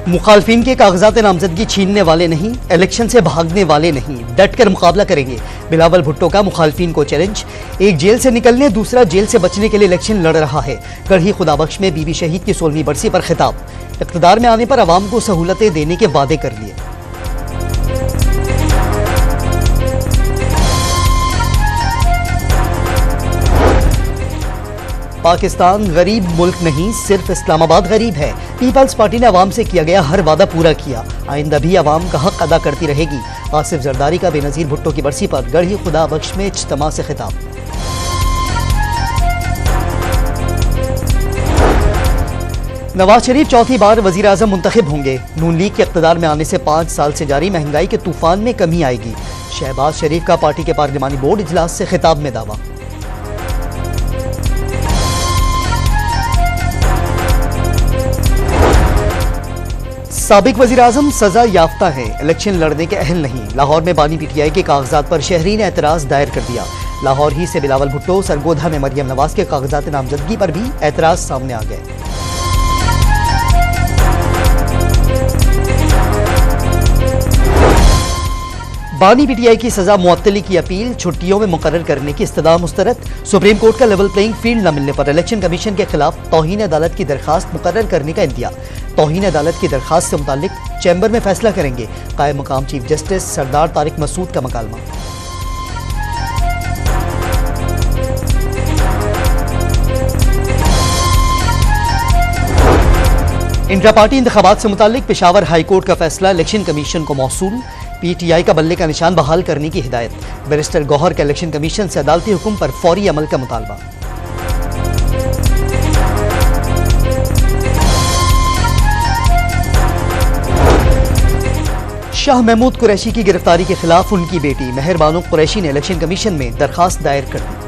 मुखालफिन के कागजात नामजदगी छीनने वाले नहीं, इलेक्शन से भागने वाले नहीं, डट कर मुकाबला करेंगे। बिलावल भुट्टो का मुखालफिन को चैलेंज। एक जेल से निकलने, दूसरा जेल से बचने के लिए इलेक्शन लड़ रहा है। गढ़ी खुदाबख्श में बीबी शहीद की 16वीं बरसी पर खिताब। इक़्तिदार में आने पर अवाम को सहूलतें देने के वादे कर लिए। पाकिस्तान गरीब मुल्क नहीं, सिर्फ इस्लामाबाद गरीब है। पीपल्स पार्टी ने अवाम से किया गया हर वादा पूरा किया, आइंदा भी अवाम का हक अदा करती रहेगी। आसिफ जरदारी का बेनज़ीर भुट्टो की बरसी पर गढ़ी खुदाबख्श में इज्तिमा से खिताब। नवाज शरीफ चौथी बार वज़ीर आज़म मुंतखब होंगे। नून लीग के इक़्तिदार में आने से 5 साल से जारी महंगाई के तूफान में कमी आएगी। शहबाज शरीफ का पार्टी के पार्लिमानी बोर्ड इजलास से खिताब में दावा। साबिक वज़ीर आज़म सजा याफ्ता है, इलेक्शन लड़ने के अहल नहीं। लाहौर में बानी पीटीआई के कागजात पर शहरी ने एतराज़ दायर कर दिया। लाहौर ही से बिलावल भुट्टो, सरगोधा में मरियम नवाज के कागजात नामजदगी पर भी एतराज़ सामने आ गए। बानी पीटीआई की सजा मुअत्तली की अपील, छुट्टियों में मुकर्रर करने की इस्तदा मुस्तरद। सुप्रीम कोर्ट का लेवल प्लेइंग फील्ड न मिलने पर इलेक्शन कमीशन के खिलाफ तौहीन अदालत की दरखास्त मुकर्रर करने का इंदिया। तौहीन अदालत की दरखास्त से मुताल्लिक चैम्बर में फैसला करेंगे। कायम मकाम चीफ जस्टिस सरदार तारिक मसूद का मकालमा। इंट्रा पार्टी इंतखाबात से मुताल्लिक पेशावर हाई कोर्ट का फैसला इलेक्शन कमीशन को मौसूल। पीटीआई का बल्ले का निशान बहाल करने की हिदायत। बैरिस्टर गौहर का इलेक्शन कमीशन से अदालती हुक्म पर फौरी अमल का मुतालबा। शाह महमूद कुरैशी की गिरफ्तारी के खिलाफ उनकी बेटी मेहर बानो कुरैशी ने इलेक्शन कमीशन में दरखास्त दायर कर दी।